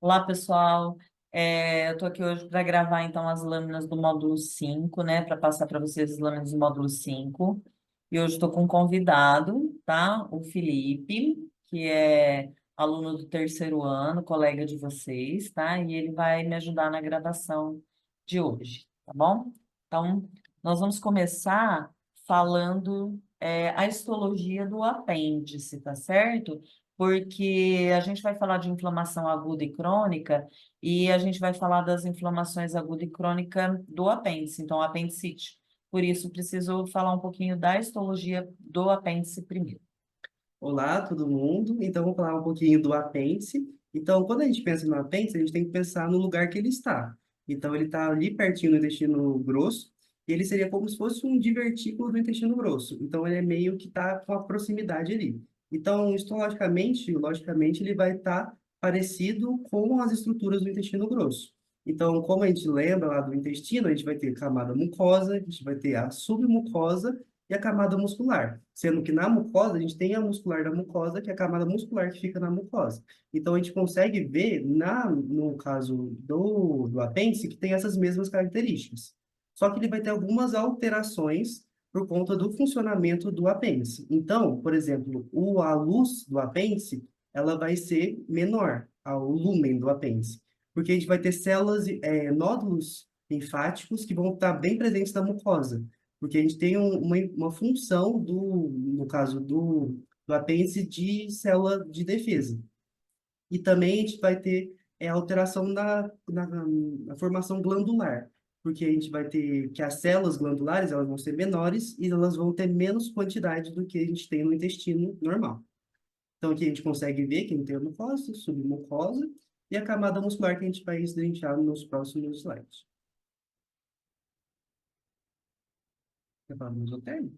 Olá, pessoal. Eu estou aqui hoje para gravar, então, as lâminas do módulo 5, né? Para passar para vocês as lâminas do módulo 5. E hoje estou com um convidado, tá? O Felipe, que é aluno do terceiro ano, colega de vocês, tá? E ele vai me ajudar na gravação de hoje, tá bom? Então, nós vamos começar falando, a histologia do apêndice, tá certo? Porque a gente vai falar de inflamação aguda e crônica, e a gente vai falar das inflamações aguda e crônica do apêndice, então apendicite. Por isso, preciso falar um pouquinho da histologia do apêndice primeiro. Olá, todo mundo. Então, vou falar um pouquinho do apêndice. Então, quando a gente pensa no apêndice, a gente tem que pensar no lugar que ele está. Então, ele está ali pertinho do intestino grosso, e ele seria como se fosse um divertículo do intestino grosso. Então, ele é meio que está com a proximidade ali. Então, histologicamente, logicamente, ele vai estar parecido com as estruturas do intestino grosso. Então, como a gente lembra lá do intestino, a gente vai ter camada mucosa, a gente vai ter a submucosa e a camada muscular. Sendo que na mucosa, a gente tem a muscular da mucosa, que é a camada muscular que fica na mucosa. Então, a gente consegue ver, no caso do apêndice, que tem essas mesmas características. Só que ele vai ter algumas alterações por conta do funcionamento do apêndice. Então, por exemplo, a luz do apêndice, ela vai ser menor, o lúmen do apêndice. Porque a gente vai ter células, nódulos linfáticos que vão estar bem presentes na mucosa porque a gente tem uma função no caso do apêndice de célula de defesa. E também a gente vai ter alteração na formação glandular, porque a gente vai ter que as células glandulares elas vão ser menores e elas vão ter menos quantidade do que a gente tem no intestino normal. Então aqui a gente consegue ver que tem a mucosa, submucosa e a camada muscular que a gente vai evidenciar nos próximos slides. Quer falar do mesotélio?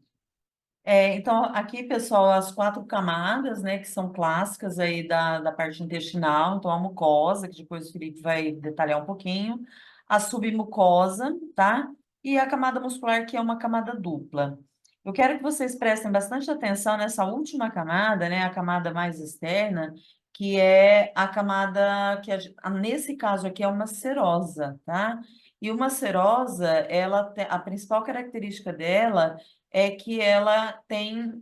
Então, aqui, pessoal, as quatro camadas, né, que são clássicas aí da parte intestinal, então a mucosa, que depois o Felipe vai detalhar um pouquinho, a submucosa, tá? E a camada muscular, que é uma camada dupla. Eu quero que vocês prestem bastante atenção nessa última camada, né, a camada mais externa, que é a camada que, nesse caso aqui, é uma serosa, tá? E uma serosa, a principal característica dela é que ela tem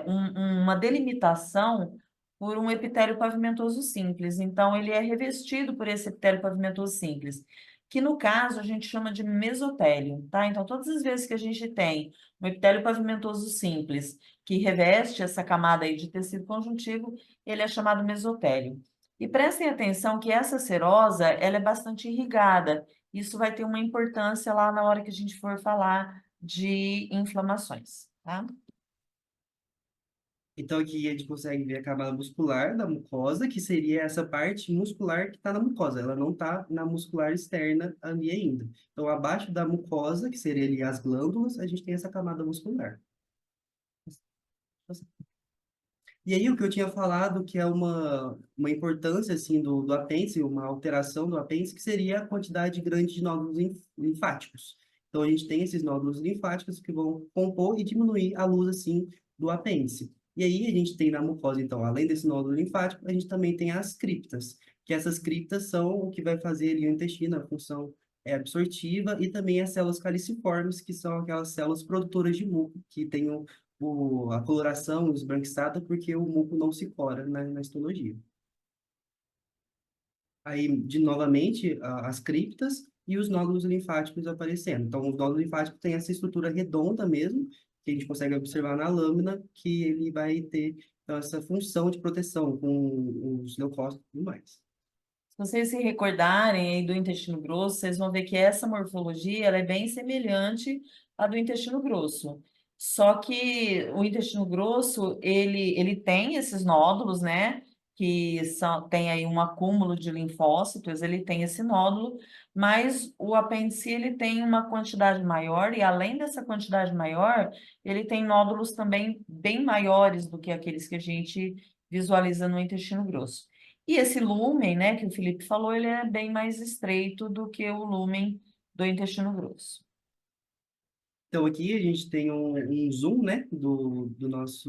uma delimitação por um epitélio pavimentoso simples. Então, ele é revestido por esse epitélio pavimentoso simples, que no caso a gente chama de mesotélio, tá? Então, todas as vezes que a gente tem um epitélio pavimentoso simples que reveste essa camada aí de tecido conjuntivo, ele é chamado mesotélio. E prestem atenção que essa serosa, ela é bastante irrigada. Isso vai ter uma importância lá na hora que a gente for falar de inflamações, tá? Então, aqui a gente consegue ver a camada muscular da mucosa, que seria essa parte muscular que está na mucosa. Ela não está na muscular externa ali ainda. Então, abaixo da mucosa, que seria ali as glândulas, a gente tem essa camada muscular. E aí, o que eu tinha falado, que é uma importância, assim, do apêndice, uma alteração do apêndice, que seria a quantidade grande de nódulos linfáticos. Então, a gente tem esses nódulos linfáticos que vão compor e diminuir a luz, assim, do apêndice. E aí, a gente tem na mucosa, então, além desse nódulo linfático, a gente também tem as criptas, que essas criptas são o que vai fazer ali o intestino, a função absortiva, e também as células caliciformes, que são aquelas células produtoras de muco, que têm a coloração esbranquiçada porque o muco não se cora na histologia. Aí, novamente, as criptas e os nódulos linfáticos aparecendo. Então, os nódulos linfáticos têm essa estrutura redonda mesmo, que a gente consegue observar na lâmina, que ele vai ter então, essa função de proteção com os leucócitos e tudo mais. Se vocês se recordarem aí do intestino grosso, vocês vão ver que essa morfologia ela é bem semelhante à do intestino grosso. Só que o intestino grosso, ele tem esses nódulos, né? Tem aí um acúmulo de linfócitos, ele tem esse nódulo, mas o apêndice ele tem uma quantidade maior, e além dessa quantidade maior, ele tem nódulos também bem maiores do que aqueles que a gente visualiza no intestino grosso. E esse lúmen, né, que o Felipe falou, ele é bem mais estreito do que o lúmen do intestino grosso. Então, aqui a gente tem um zoom, né,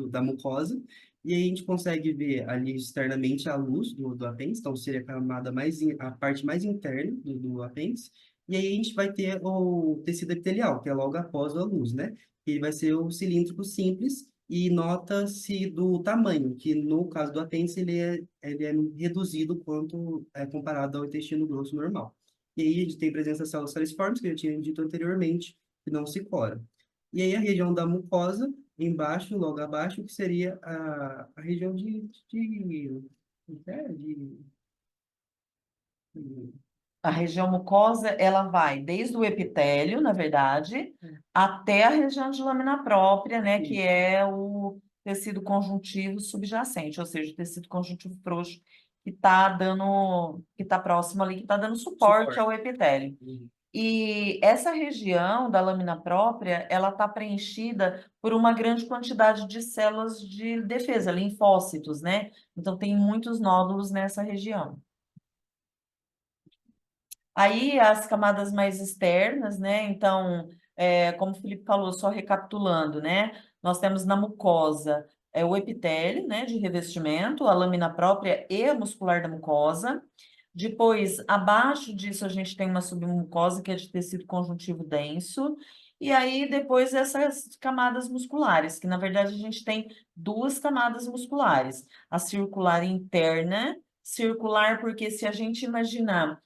da mucosa. E aí a gente consegue ver ali externamente a luz do apêndice, então seria a camada a parte mais interna do apêndice. E aí a gente vai ter o tecido epitelial, que é logo após a luz, né? Ele vai ser o cilíndrico simples e nota-se do tamanho, que no caso do apêndice ele é reduzido quanto é comparado ao intestino grosso normal. E aí a gente tem presença de células faliformes, que eu já tinha dito anteriormente, que não se coram. E aí a região da mucosa, embaixo, logo abaixo, que seria a região é, de- A região mucosa, ela vai desde o epitélio, na verdade, até a região de lâmina própria, né, que de é o tecido conjuntivo subjacente, ou seja, o tecido conjuntivo frouxo que está dando, que está próximo ali, que está dando suporte ao suporte. epitélio. E essa região da lâmina própria, ela está preenchida por uma grande quantidade de células de defesa, linfócitos, né? Então, tem muitos nódulos nessa região. Aí as camadas mais externas, né? Então, como o Felipe falou, só recapitulando, né? Nós temos na mucosa o epitélio, né? De revestimento, a lâmina própria e a muscular da mucosa. Depois, abaixo disso, a gente tem uma submucosa, que é de tecido conjuntivo denso. E aí, depois, essas camadas musculares, que na verdade a gente tem duas camadas musculares: a circular interna, circular, porque se a gente imaginar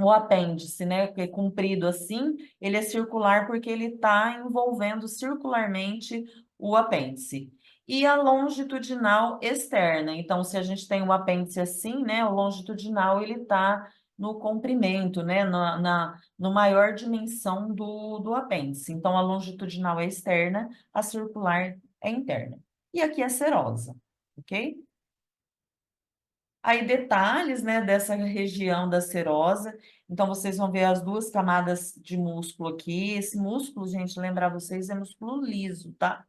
o apêndice, né, que é comprido assim, ele é circular porque ele está envolvendo circularmente o apêndice. E a longitudinal externa. Então, se a gente tem o apêndice assim, né, o longitudinal ele está no comprimento, né, no maior dimensão do apêndice. Então, a longitudinal é externa, a circular é interna. E aqui é serosa, ok? Aí detalhes, né, dessa região da serosa. Então vocês vão ver as duas camadas de músculo aqui. Esse músculo, gente, lembrar vocês, é músculo liso, tá?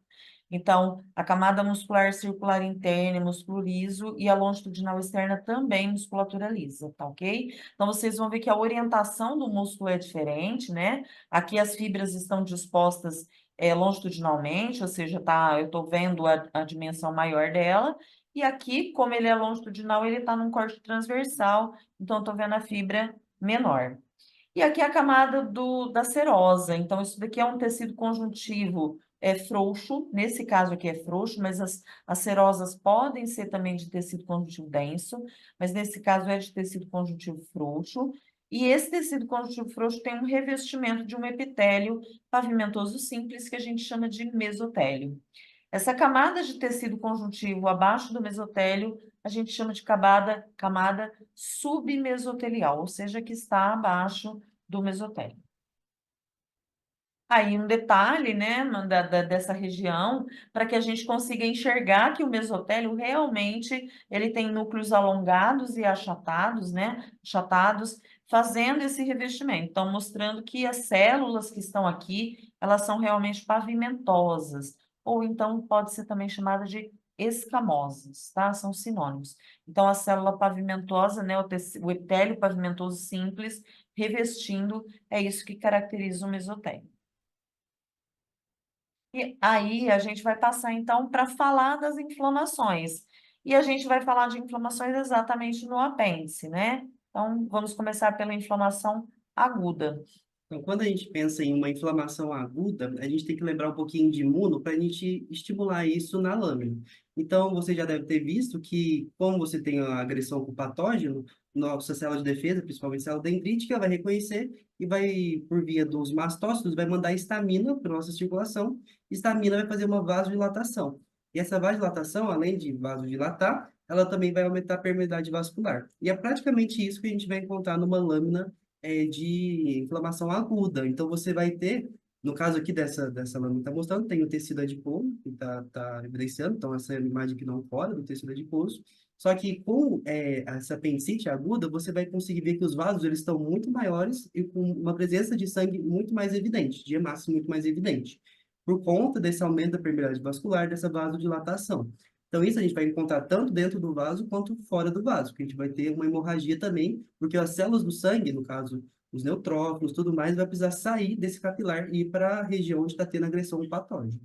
Então, a camada muscular circular interna é músculo liso e a longitudinal externa também musculatura lisa, tá ok? Então vocês vão ver que a orientação do músculo é diferente, né? Aqui as fibras estão dispostas longitudinalmente, ou seja, tá, eu estou vendo a dimensão maior dela. E aqui, como ele é longitudinal, ele está num corte transversal, então estou vendo a fibra menor. E aqui é a camada da serosa. Então, isso daqui é um tecido conjuntivo frouxo, nesse caso aqui é frouxo, mas as serosas podem ser também de tecido conjuntivo denso, mas nesse caso é de tecido conjuntivo frouxo. E esse tecido conjuntivo frouxo tem um revestimento de um epitélio pavimentoso simples, que a gente chama de mesotélio. Essa camada de tecido conjuntivo abaixo do mesotélio, a gente chama de camada submesotelial, ou seja, que está abaixo do mesotélio. Aí um detalhe, né, dessa região, para que a gente consiga enxergar que o mesotélio realmente ele tem núcleos alongados e achatados, né, achatados, fazendo esse revestimento. Então, mostrando que as células que estão aqui, elas são realmente pavimentosas, ou então pode ser também chamada de escamosas, tá? São sinônimos. Então, a célula pavimentosa, né, o epitélio pavimentoso simples, revestindo, é isso que caracteriza o mesotélio. E aí a gente vai passar então para falar das inflamações. E a gente vai falar de inflamações exatamente no apêndice, né? Então, vamos começar pela inflamação aguda. Então, quando a gente pensa em uma inflamação aguda, a gente tem que lembrar um pouquinho de imuno para a gente estimular isso na lâmina. Então, você já deve ter visto que, como você tem a agressão com o patógeno, nossa célula de defesa, principalmente a célula dendrítica, vai reconhecer e vai, por via dos mastócitos, vai mandar histamina para nossa circulação. Histamina vai fazer uma vasodilatação. E essa vasodilatação, além de vasodilatar, ela também vai aumentar a permeabilidade vascular. E é praticamente isso que a gente vai encontrar numa lâmina de inflamação aguda. Então, você vai ter, no caso aqui dessa lâmina que está mostrando, tem o tecido adiposo, que tá evidenciando, então essa é a imagem que não fora do tecido adiposo. Só que com essa apendicite aguda, você vai conseguir ver que os vasos eles estão muito maiores e com uma presença de sangue muito mais evidente, de hemácia muito mais evidente, por conta desse aumento da permeabilidade vascular, dessa vasodilatação. Então, isso a gente vai encontrar tanto dentro do vaso quanto fora do vaso, que a gente vai ter uma hemorragia também, porque as células do sangue, no caso, os neutrófilos, tudo mais, vai precisar sair desse capilar e ir para a região onde está tendo agressão patógena.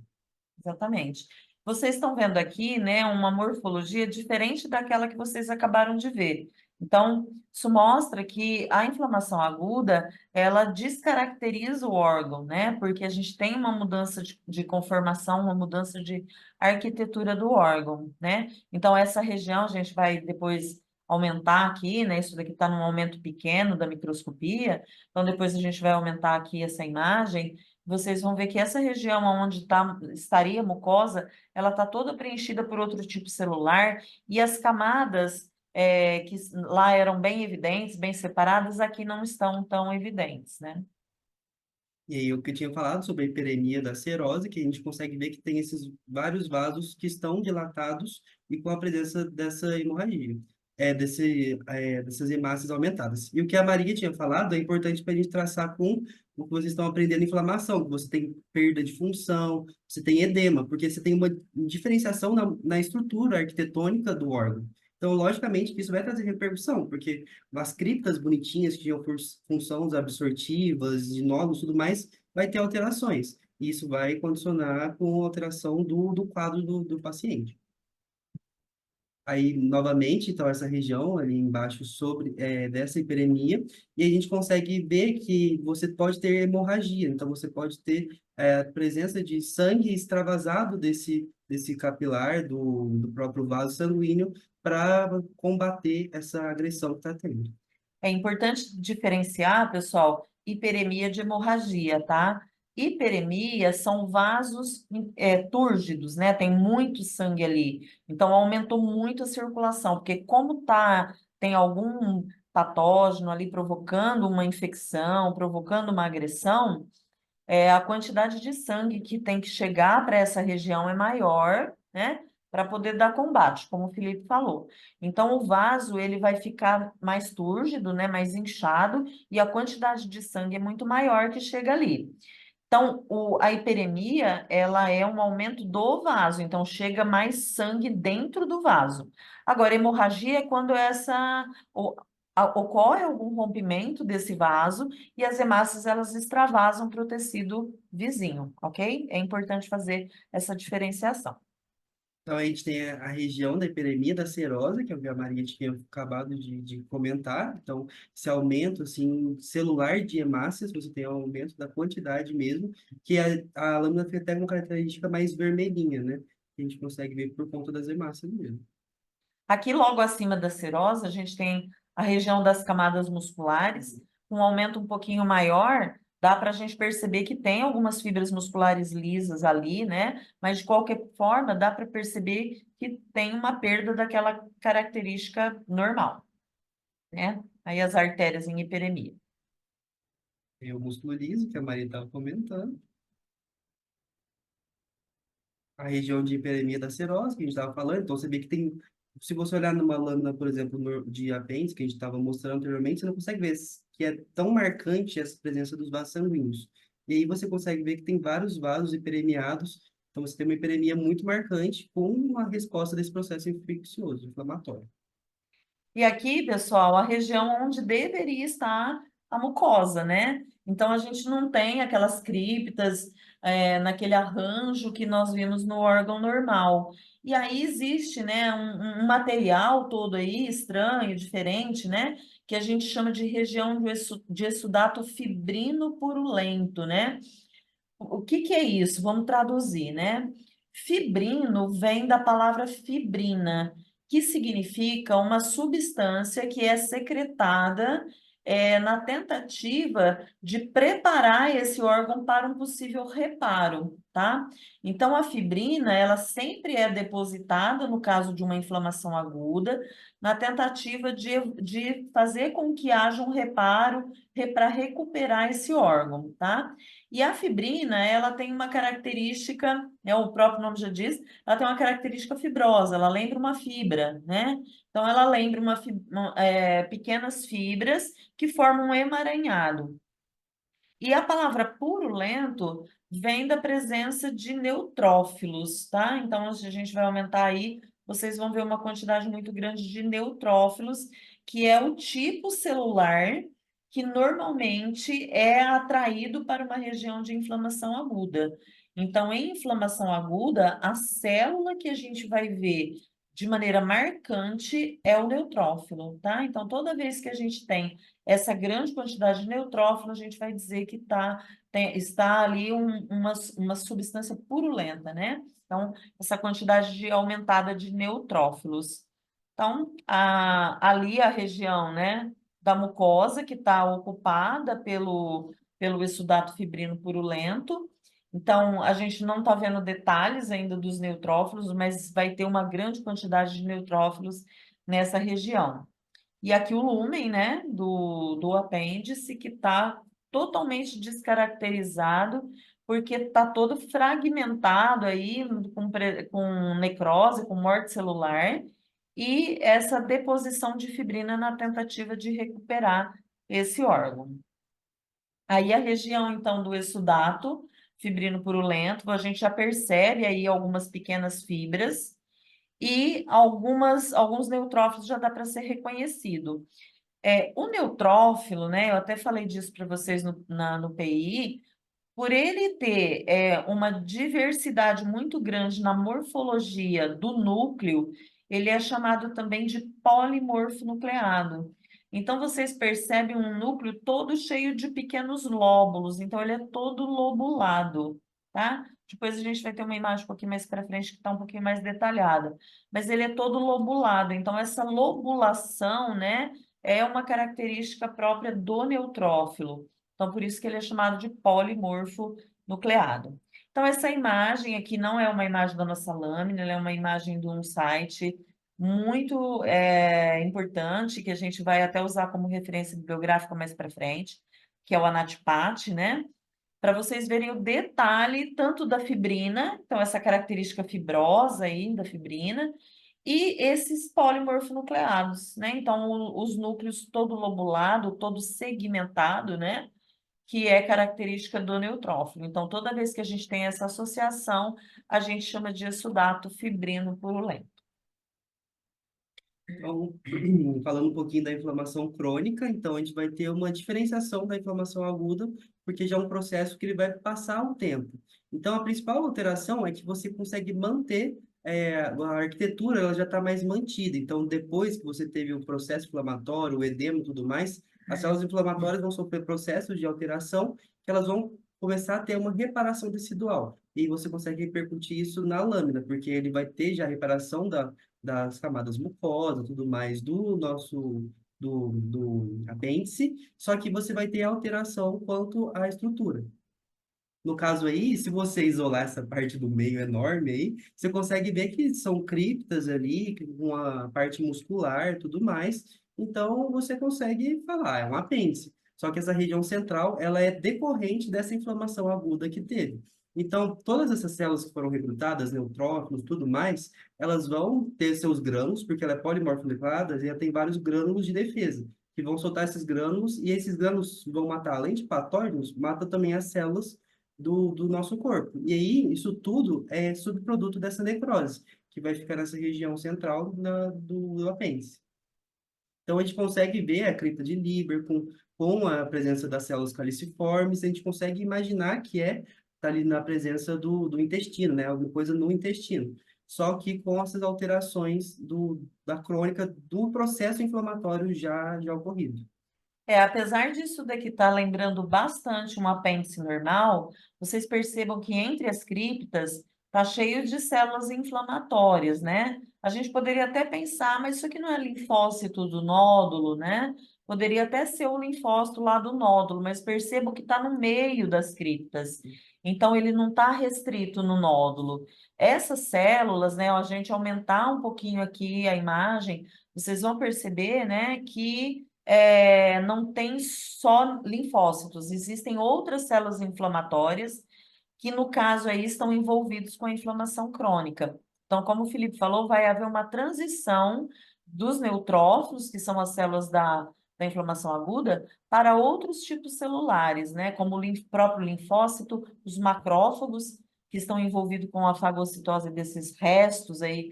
Exatamente. Vocês estão vendo aqui, né, uma morfologia diferente daquela que vocês acabaram de ver. Então, isso mostra que a inflamação aguda, ela descaracteriza o órgão, né? Porque a gente tem uma mudança de conformação, uma mudança de arquitetura do órgão, né? Então, essa região a gente vai depois aumentar aqui, né? Isso daqui está num aumento pequeno da microscopia, então depois a gente vai aumentar aqui essa imagem. Vocês vão ver que essa região onde estaria a mucosa, ela está toda preenchida por outro tipo celular, e as camadas que lá eram bem evidentes, bem separadas, aqui não estão tão evidentes, né? E aí, o que eu tinha falado sobre a hiperemia da serose, que a gente consegue ver que tem esses vários vasos que estão dilatados e com a presença dessa hemorragia, dessas hemácias aumentadas. E o que a Maria tinha falado é importante para a gente traçar com o que vocês estão aprendendo em inflamação, que você tem perda de função, você tem edema, porque você tem uma diferenciação na estrutura arquitetônica do órgão. Então, logicamente, que isso vai trazer repercussão, porque as criptas bonitinhas que tinham funções absortivas, de nódulos e tudo mais, vai ter alterações. E isso vai condicionar com a alteração do quadro do paciente. Aí, novamente, então, essa região ali embaixo sobre dessa hiperemia, e a gente consegue ver que você pode ter hemorragia, então você pode ter presença de sangue extravasado desse capilar do próprio vaso sanguíneo para combater essa agressão que está tendo. É importante diferenciar, pessoal, hiperemia de hemorragia, tá? Hiperemia são vasos túrgidos, né? Tem muito sangue ali. Então, aumentou muito a circulação, porque como tem algum patógeno ali provocando uma infecção, provocando uma agressão, a quantidade de sangue que tem que chegar para essa região é maior, né? Para poder dar combate, como o Felipe falou. Então, o vaso ele vai ficar mais túrgido, né? Mais inchado, e a quantidade de sangue é muito maior que chega ali. Então, a hiperemia, ela é um aumento do vaso, então chega mais sangue dentro do vaso. Agora, hemorragia é quando ocorre algum rompimento desse vaso e as hemácias, elas extravasam para o tecido vizinho, ok? É importante fazer essa diferenciação. Então, a gente tem a região da hiperemia da serose, que é o que a Maria tinha acabado de comentar. Então, esse aumento assim, celular de hemácias, você tem um aumento da quantidade mesmo, que a lâmina fica até com uma característica mais vermelhinha, né? Que a gente consegue ver por conta das hemácias mesmo. Aqui, logo acima da serose, a gente tem a região das camadas musculares, um aumento um pouquinho maior, dá para a gente perceber que tem algumas fibras musculares lisas ali, né? Mas, de qualquer forma, dá para perceber que tem uma perda daquela característica normal, né? Aí as artérias em hiperemia. Tem o músculo liso, que a Maria estava comentando. A região de hiperemia da serose, que a gente estava falando. Então, você vê que tem. Se você olhar numa lâmina, por exemplo, de apêndice, que a gente estava mostrando anteriormente, você não consegue ver que é tão marcante essa presença dos vasos sanguíneos. E aí você consegue ver que tem vários vasos hiperemiados. Então, você tem uma hiperemia muito marcante com uma resposta desse processo infeccioso, inflamatório. E aqui, pessoal, a região onde deveria estar a mucosa, né? Então, a gente não tem aquelas criptas, naquele arranjo que nós vimos no órgão normal. E aí existe, né, um material todo aí estranho, diferente, né? Que a gente chama de região de exsudato fibrino purulento, né? O que que é isso? Vamos traduzir, né? Fibrino vem da palavra fibrina, que significa uma substância que é secretada na tentativa de preparar esse órgão para um possível reparo, tá? Então, a fibrina, ela sempre é depositada, no caso de uma inflamação aguda, na tentativa de fazer com que haja um reparo para recuperar esse órgão, tá? E a fibrina, ela tem uma característica, o próprio nome já diz, ela tem uma característica fibrosa, ela lembra uma fibra, né? Então, ela lembra pequenas fibras que formam um emaranhado. E a palavra purulento vem da presença de neutrófilos, tá? Então, a gente vai aumentar aí, vocês vão ver uma quantidade muito grande de neutrófilos, que é o tipo celular que normalmente é atraído para uma região de inflamação aguda. Então, em inflamação aguda, a célula que a gente vai ver de maneira marcante é o neutrófilo, tá? Então, toda vez que a gente tem essa grande quantidade de neutrófilo, a gente vai dizer que está ali uma substância purulenta, né? Então, essa quantidade aumentada de neutrófilos. Então, ali a região, né, da mucosa, que está ocupada pelo exudato fibrino purulento. Então, a gente não está vendo detalhes ainda dos neutrófilos, mas vai ter uma grande quantidade de neutrófilos nessa região. E aqui o lúmen, né, do apêndice, que está totalmente descaracterizado, porque está todo fragmentado aí, com necrose, com morte celular, e essa deposição de fibrina na tentativa de recuperar esse órgão. Aí a região, então, do exudato fibrino purulento, a gente já percebe aí algumas pequenas fibras e alguns neutrófilos já dá para ser reconhecido. O neutrófilo, né? Eu até falei disso para vocês no PI, por ele ter uma diversidade muito grande na morfologia do núcleo, ele é chamado também de polimorfo nucleado. Então, vocês percebem um núcleo todo cheio de pequenos lóbulos, então ele é todo lobulado, tá? Depois a gente vai ter uma imagem um pouquinho mais para frente que está um pouquinho mais detalhada, mas ele é todo lobulado, então essa lobulação, né, é uma característica própria do neutrófilo. Então, por isso que ele é chamado de polimorfo nucleado. Então, essa imagem aqui não é uma imagem da nossa lâmina, ela é uma imagem de um site muito importante, que a gente vai até usar como referência bibliográfica mais para frente, que é o ANATPAT, né? Para vocês verem o detalhe tanto da fibrina, então essa característica fibrosa aí da fibrina, e esses polimorfonucleados, né? Então, os núcleos todo lobulado, todo segmentado, né? Que é característica do neutrófilo. Então, toda vez que a gente tem essa associação, a gente chama de exudato fibrino purulento. Então, falando um pouquinho da inflamação crônica, então a gente vai ter uma diferenciação da inflamação aguda, porque já é um processo que ele vai passar o tempo. Então, a principal alteração é que você consegue manter a arquitetura, ela já está mais mantida. Então, depois que você teve o processo inflamatório, o edema e tudo mais, as células inflamatórias vão sofrer processos de alteração que elas vão começar a ter uma reparação tecidual. E você consegue repercutir isso na lâmina, porque ele vai ter já a reparação das camadas mucosas, tudo mais do nosso do apêndice, só que você vai ter alteração quanto à estrutura. No caso aí, se você isolar essa parte do meio enorme aí, você consegue ver que são criptas ali, com a parte muscular, tudo mais. Então, você consegue falar, é um apêndice. Só que essa região central, ela é decorrente dessa inflamação aguda que teve. Então, todas essas células que foram recrutadas, neutrófilos, tudo mais, elas vão ter seus grânulos, porque ela é polimorfo-nucleada, e ela tem vários grânulos de defesa, que vão soltar esses grânulos, e esses grânulos vão matar, além de patógenos, mata também as células do nosso corpo. E aí, isso tudo é subproduto dessa necrose, que vai ficar nessa região central do apêndice. Então, a gente consegue ver a cripta de Lieber com a presença das células caliciformes, a gente consegue imaginar que tá ali na presença do intestino, né? Alguma coisa no intestino. Só que com essas alterações da crônica do processo inflamatório já ocorrido. Apesar disso daqui estar lembrando bastante um apêndice normal, vocês percebam que entre as criptas está cheio de células inflamatórias, né? A gente poderia até pensar, mas isso aqui não é linfócito do nódulo, né? Poderia até ser o linfócito lá do nódulo, mas percebam que está no meio das criptas. Então, ele não está restrito no nódulo. Essas células, né? A gente aumentar um pouquinho aqui a imagem, vocês vão perceber, né, que não tem só linfócitos, existem outras células inflamatórias que, no caso aí, estão envolvidos com a inflamação crônica. Então, como o Felipe falou, vai haver uma transição dos neutrófilos, que são as células da inflamação aguda, para outros tipos celulares, né? Como o próprio linfócito, os macrófagos, que estão envolvidos com a fagocitose desses restos aí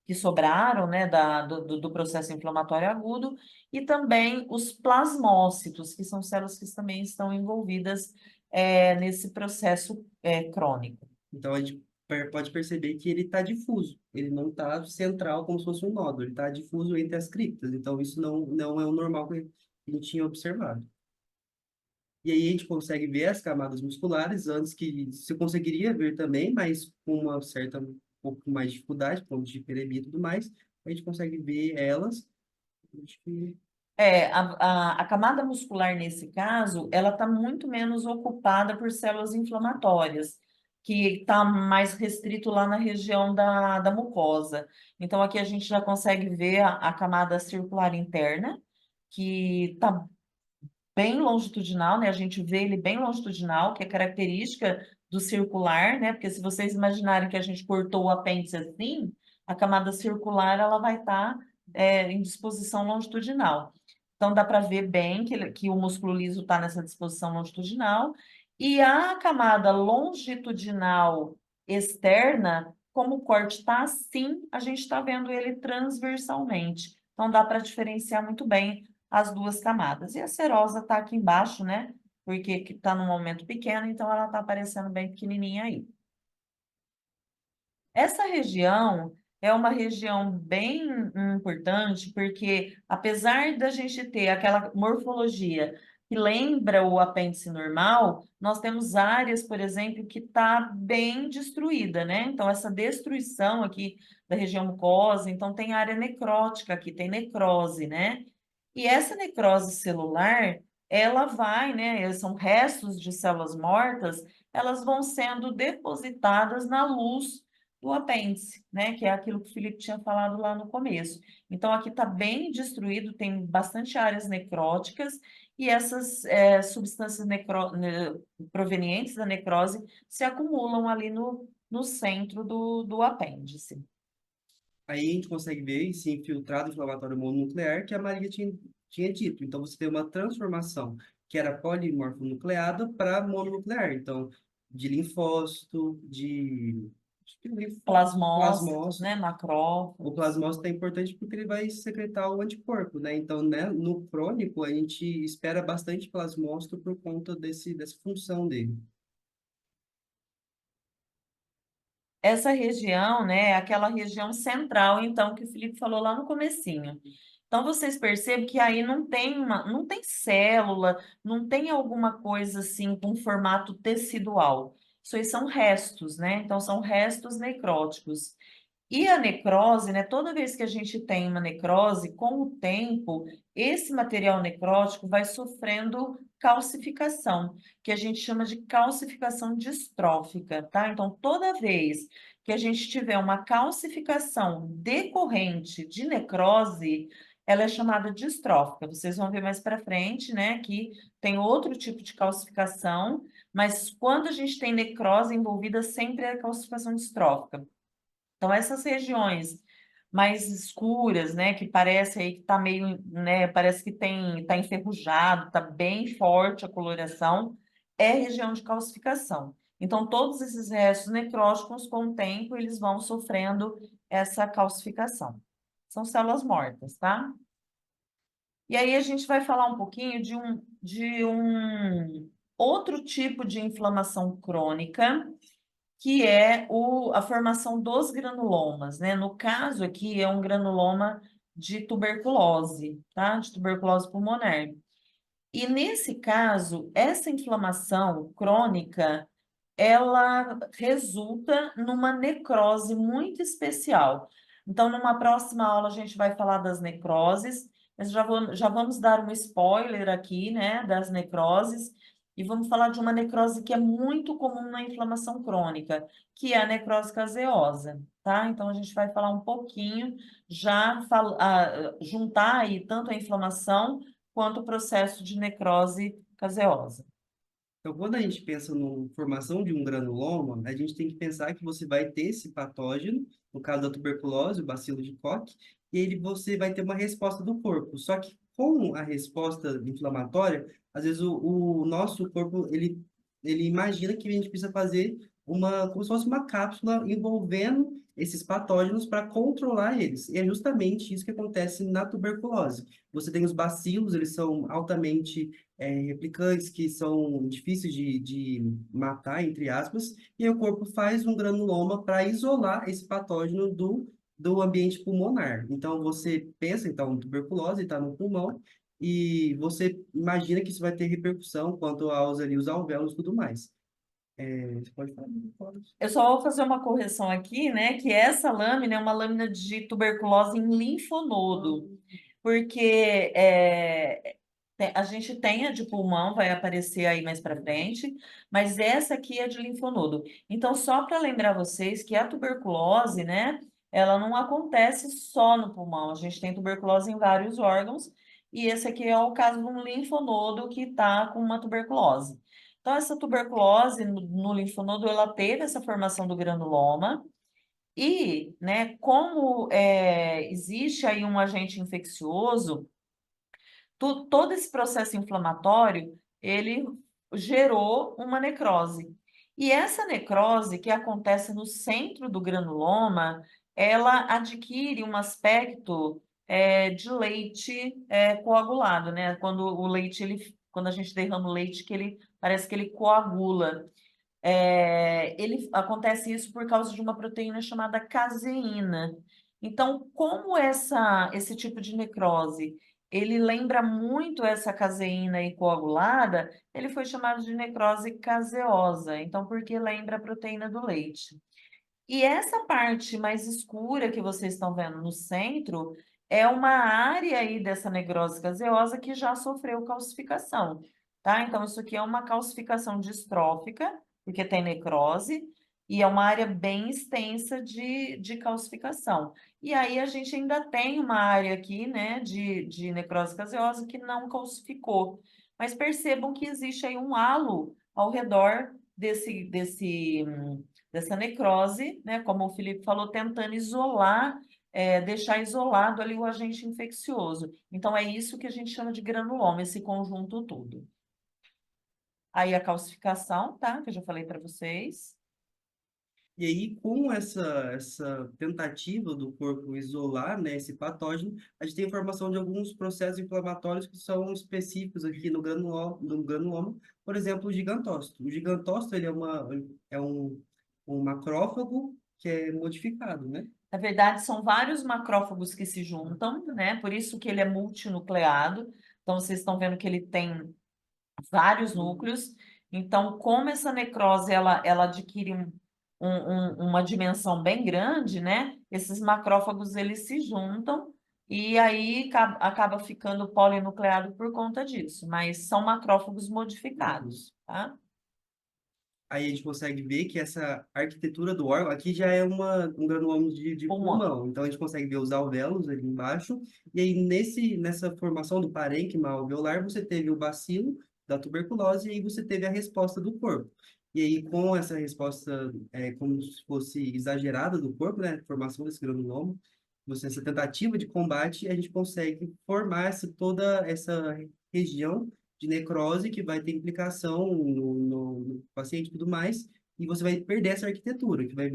que sobraram, né, do processo inflamatório agudo, e também os plasmócitos, que são células que também estão envolvidas nesse processo crônico. Então, a gente pode perceber que ele está difuso, ele não está central como se fosse um nódulo, ele está difuso entre as criptas. Então, isso não é o normal que a gente tinha observado. E aí a gente consegue ver as camadas musculares antes que você conseguiria ver também, mas com uma certa um pouco mais de dificuldade, por conta de hiperemia e tudo mais, a gente consegue ver elas. Acho que A camada muscular, nesse caso, ela está muito menos ocupada por células inflamatórias, que está mais restrito lá na região da mucosa. Então, aqui a gente já consegue ver a camada circular interna, que está bem longitudinal, né? A gente vê ele bem longitudinal, que é característica do circular, né? Porque se vocês imaginarem que a gente cortou o apêndice assim, a camada circular ela vai estar em disposição longitudinal. Então dá para ver bem que o músculo liso está nessa disposição longitudinal. E a camada longitudinal externa, como o corte está assim, a gente está vendo ele transversalmente. Então dá para diferenciar muito bem as duas camadas. E a serosa está aqui embaixo, né? Porque está num momento pequeno, então ela está aparecendo bem pequenininha aí. Essa região é uma região bem importante, porque apesar da gente ter aquela morfologia que lembra o apêndice normal, nós temos áreas, por exemplo, que está bem destruída, né? Então, essa destruição aqui da região mucosa, então tem área necrótica aqui, tem necrose, né? E essa necrose celular, ela vai, né? São restos de células mortas, elas vão sendo depositadas na luz do apêndice, né? Que é aquilo que o Felipe tinha falado lá no começo. Então, aqui está bem destruído, tem bastante áreas necróticas, e essas substâncias provenientes da necrose se acumulam ali no centro do apêndice. aí a gente consegue ver esse infiltrado inflamatório mononuclear que a Maria tinha dito. Então, você tem uma transformação que era polimorfonucleada para mononuclear. Então, de linfócito, de acho que Plasmócitos, né? plasmócito. O Macrófagos. plasmócito é importante porque ele vai secretar o anticorpo, né? Então, né, no crônico, a gente espera bastante plasmócito por conta dessa função dele. Essa região, né, é aquela região central, então, que o Felipe falou lá no comecinho. Então, vocês percebem que aí não tem célula, não tem alguma coisa assim com formato tecidual. Isso aí são restos, né? Então, são restos necróticos. E a necrose, né? Toda vez que a gente tem uma necrose, com o tempo, esse material necrótico vai sofrendo calcificação, que a gente chama de calcificação distrófica, tá? Então, toda vez que a gente tiver uma calcificação decorrente de necrose, ela é chamada distrófica. Vocês vão ver mais para frente, né, que tem outro tipo de calcificação, mas quando a gente tem necrose envolvida, sempre é calcificação distrófica. Então, essas regiões mais escuras, né, que parece aí que tá meio, né, parece que tá enferrujado, tá bem forte a coloração, é região de calcificação. Então, todos esses restos necróticos, com o tempo, eles vão sofrendo essa calcificação. São células mortas, tá? E aí a gente vai falar um pouquinho de um outro tipo de inflamação crônica, que é a formação dos granulomas, né? No caso aqui, é um granuloma de tuberculose, tá? De tuberculose pulmonar. E nesse caso, essa inflamação crônica, ela resulta numa necrose muito especial. Então, numa próxima aula, a gente vai falar das necroses, mas já vamos dar um spoiler aqui, né, das necroses, e vamos falar de uma necrose que é muito comum na inflamação crônica, que é a necrose caseosa, tá? Então, a gente vai falar um pouquinho, juntar aí tanto a inflamação quanto o processo de necrose caseosa. Então, quando a gente pensa na formação de um granuloma, a gente tem que pensar que você vai ter esse patógeno, no caso da tuberculose, o bacilo de Koch, e você vai ter uma resposta do corpo. Só que com a resposta inflamatória, às vezes o nosso corpo ele imagina que a gente precisa fazer como se fosse uma cápsula envolvendo esses patógenos para controlar eles. E é justamente isso que acontece na tuberculose. Você tem os bacilos, eles são altamente replicantes, que são difíceis de matar, entre aspas, e aí o corpo faz um granuloma para isolar esse patógeno do ambiente pulmonar. Então, você pensa, então, tuberculose está no pulmão, e você imagina que isso vai ter repercussão quanto aos ali, os alvéolos e tudo mais. Você pode falar? Pode. Eu só vou fazer uma correção aqui, né? Que essa lâmina é uma lâmina de tuberculose em linfonodo, porque a gente tem a de pulmão, vai aparecer aí mais para frente, mas essa aqui é de linfonodo. Então, só para lembrar vocês que a tuberculose, né? Ela não acontece só no pulmão, a gente tem tuberculose em vários órgãos, e esse aqui é o caso de um linfonodo que está com uma tuberculose. Então, essa tuberculose no linfonodo, ela teve essa formação do granuloma e, né, como existe aí um agente infeccioso, todo esse processo inflamatório, ele gerou uma necrose. E essa necrose que acontece no centro do granuloma, ela adquire um aspecto de leite coagulado, né? Quando o leite, quando a gente derrama o leite, que ele parece que ele coagula. Ele acontece isso por causa de uma proteína chamada caseína. Então, como esse tipo de necrose, ele lembra muito essa caseína aí coagulada, ele foi chamado de necrose caseosa. Então, porque lembra a proteína do leite. E essa parte mais escura que vocês estão vendo no centro é uma área aí dessa necrose caseosa que já sofreu calcificação, tá? Então, isso aqui é uma calcificação distrófica, porque tem necrose, e é uma área bem extensa de calcificação. E aí a gente ainda tem uma área aqui, né, de necrose caseosa que não calcificou. Mas percebam que existe aí um halo ao redor dessa necrose, né? Como o Felipe falou, tentando isolar, deixar isolado ali o agente infeccioso. Então, é isso que a gente chama de granuloma, esse conjunto todo. Aí a calcificação, tá? Que eu já falei para vocês. E aí, com essa tentativa do corpo isolar, né, esse patógeno, a gente tem informação de alguns processos inflamatórios que são específicos aqui no granuloma, por exemplo, o gigantócito. O gigantócito, ele é um macrófago que é modificado, né? Na verdade, são vários macrófagos que se juntam, né? Por isso que ele é multinucleado. Então, vocês estão vendo que ele tem vários núcleos. Então, como essa necrose ela adquire uma dimensão bem grande, né? Esses macrófagos eles se juntam e aí acaba ficando polinucleado por conta disso. Mas são macrófagos modificados, tá? Aí a gente consegue ver que essa arquitetura do órgão, aqui já é um granuloma de Pulmão. pulmão, então a gente consegue ver os alvéolos ali embaixo, e aí nessa formação do parênquima alveolar, você teve o bacilo da tuberculose, e aí você teve a resposta do corpo. E aí, com essa resposta, como se fosse exagerada do corpo, né, formação desse granuloma, essa tentativa de combate, a gente consegue formar toda essa região de necrose que vai ter implicação no paciente e tudo mais, e você vai perder essa arquitetura, que vai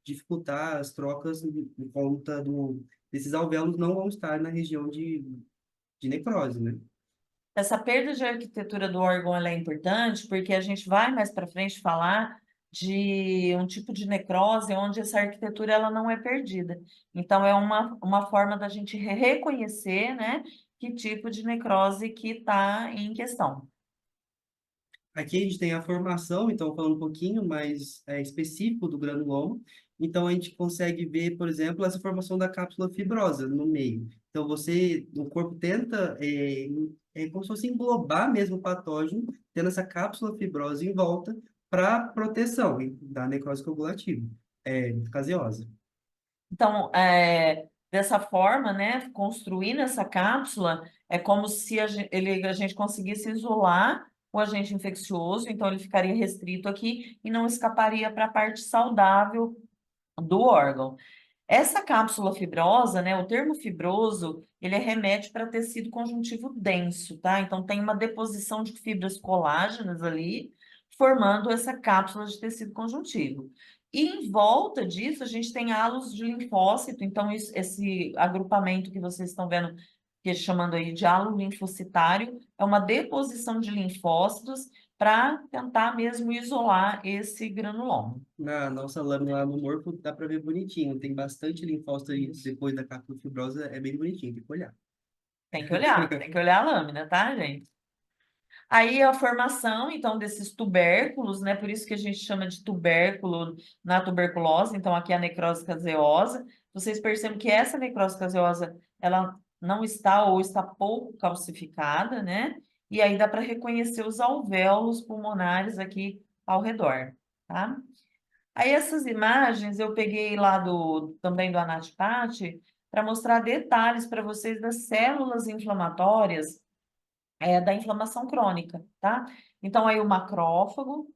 dificultar as trocas por conta desses alvéolos não vão estar na região de necrose, né? Essa perda de arquitetura do órgão ela é importante porque a gente vai mais para frente falar de um tipo de necrose onde essa arquitetura ela não é perdida. Então, é uma forma da gente reconhecer, né, que tipo de necrose que está em questão. Aqui a gente tem a formação, então falando um pouquinho mais específico do granuloma. Então a gente consegue ver, por exemplo, essa formação da cápsula fibrosa no meio. Então o corpo tenta, como se fosse englobar mesmo o patógeno, tendo essa cápsula fibrosa em volta para proteção da necrose coagulativa, caseosa. Então, dessa forma, né, construindo essa cápsula, é como se a gente conseguisse isolar o agente infeccioso, então ele ficaria restrito aqui e não escaparia para a parte saudável do órgão. Essa cápsula fibrosa, né, o termo fibroso, ele remete para tecido conjuntivo denso, tá? Então tem uma deposição de fibras colágenas ali, formando essa cápsula de tecido conjuntivo. E em volta disso, a gente tem halos de linfócito, então esse agrupamento que vocês estão vendo, que é chamando aí de halo linfocitário, é uma deposição de linfócitos para tentar mesmo isolar esse granuloma. Na nossa lâmina lá no morfo dá para ver bonitinho. Tem bastante linfócito aí depois da cápsula fibrosa, é bem bonitinho, tem que olhar. Tem que olhar a lâmina, tá, gente? Aí a formação, então, desses tubérculos, né? Por isso que a gente chama de tubérculo na tuberculose. Então, aqui é a necrose caseosa. Vocês percebem que essa necrose caseosa, ela não está ou está pouco calcificada, né? E aí dá para reconhecer os alvéolos pulmonares aqui ao redor, tá? Aí essas imagens eu peguei lá também do Anatipati para mostrar detalhes para vocês das células inflamatórias da inflamação crônica, tá? Então, aí o macrófago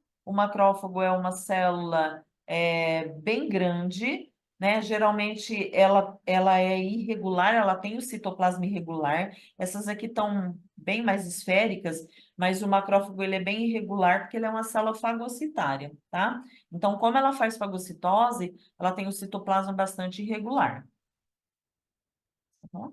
é uma célula bem grande, né? Geralmente ela é irregular, ela tem o citoplasma irregular. Essas aqui estão bem mais esféricas, mas o macrófago ele é bem irregular porque ele é uma célula fagocitária, tá? Então, como ela faz fagocitose, ela tem o citoplasma bastante irregular. Tá bom?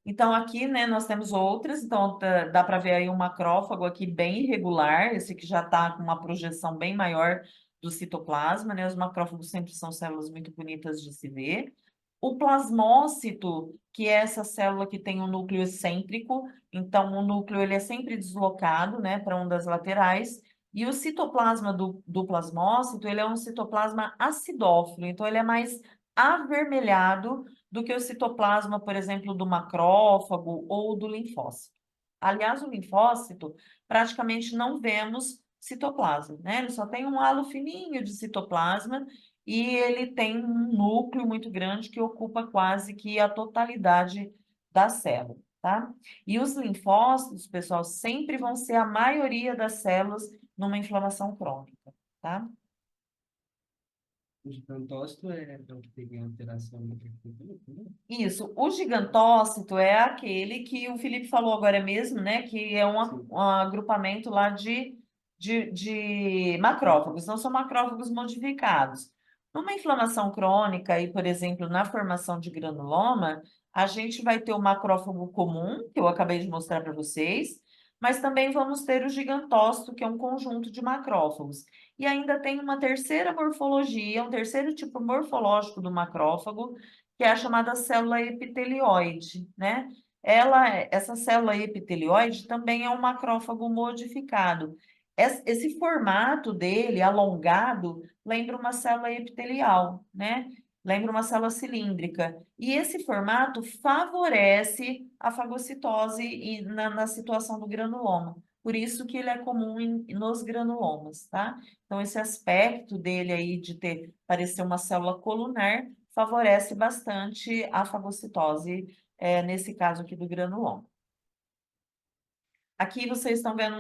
Então, aqui, né, nós temos outras, então dá para ver aí um macrófago aqui bem irregular, esse que já está com uma projeção bem maior do citoplasma, né? Os macrófagos sempre são células muito bonitas de se ver. O plasmócito, que é essa célula que tem um núcleo excêntrico, então o núcleo ele é sempre deslocado, né, para uma das laterais, e o citoplasma do plasmócito, ele é um citoplasma acidófilo, então ele é mais avermelhado do que o citoplasma, por exemplo, do macrófago ou do linfócito. Aliás, o linfócito, praticamente não vemos citoplasma, né? Ele só tem um halo fininho de citoplasma e ele tem um núcleo muito grande que ocupa quase que a totalidade da célula, tá? E os linfócitos, pessoal, sempre vão ser a maioria das células numa inflamação crônica, tá? O gigantócito é o que tem alteração no perfil, né? Isso, o gigantócito é aquele que o Felipe falou agora mesmo, né? Que é Sim. um agrupamento lá de macrófagos, não são macrófagos modificados. Numa inflamação crônica e, por exemplo, na formação de granuloma, a gente vai ter o macrófago comum, que eu acabei de mostrar para vocês, mas também vamos ter o gigantócito, que é um conjunto de macrófagos. E ainda tem uma terceira morfologia, um terceiro tipo morfológico do macrófago, que é a chamada célula epitelioide, né? Essa célula epitelioide também é um macrófago modificado. Esse formato dele, alongado, lembra uma célula epitelial, né? Lembra uma célula cilíndrica. E esse formato favorece a fagocitose na situação do granuloma. Por isso que ele é comum nos granulomas, tá? Então, esse aspecto dele aí de parecer uma célula colunar favorece bastante a fagocitose, nesse caso aqui do granuloma. Aqui vocês estão vendo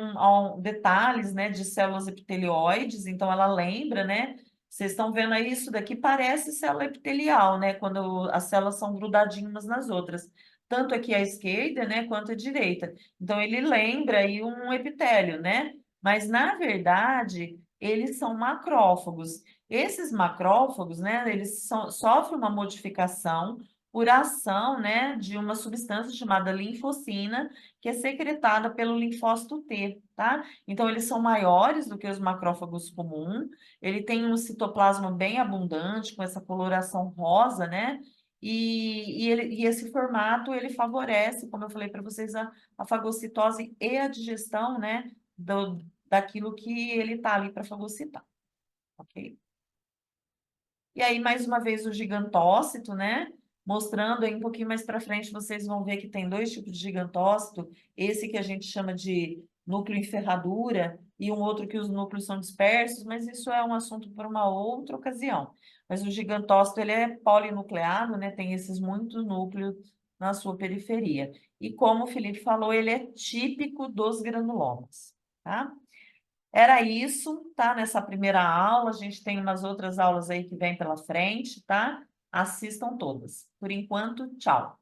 detalhes, né, de células epitelioides, então ela lembra, né? Vocês estão vendo aí, isso daqui parece célula epitelial, né? Quando as células são grudadinhas umas nas outras. Tanto aqui à esquerda, né, quanto à direita. Então, ele lembra aí um epitélio, né? Mas, na verdade, eles são macrófagos. Esses macrófagos, né, eles sofrem uma modificação por ação, né, de uma substância chamada linfocina, que é secretada pelo linfócito T, tá? Então, eles são maiores do que os macrófagos comuns, ele tem um citoplasma bem abundante, com essa coloração rosa, né? E esse formato, ele favorece, como eu falei para vocês, a fagocitose e a digestão, né? Daquilo que ele está ali para fagocitar, ok? E aí, mais uma vez, o gigantócito, né? Mostrando aí um pouquinho mais para frente, vocês vão ver que tem dois tipos de gigantócito. Esse que a gente chama de núcleo em ferradura e um outro que os núcleos são dispersos, mas isso é um assunto para uma outra ocasião. Mas o gigantócito, ele é polinucleado, né? Tem esses muitos núcleos na sua periferia. E como o Felipe falou, ele é típico dos granulomas, tá? Era isso, tá? Nessa primeira aula, a gente tem umas outras aulas aí que vêm pela frente, tá? Assistam todas. Por enquanto, tchau.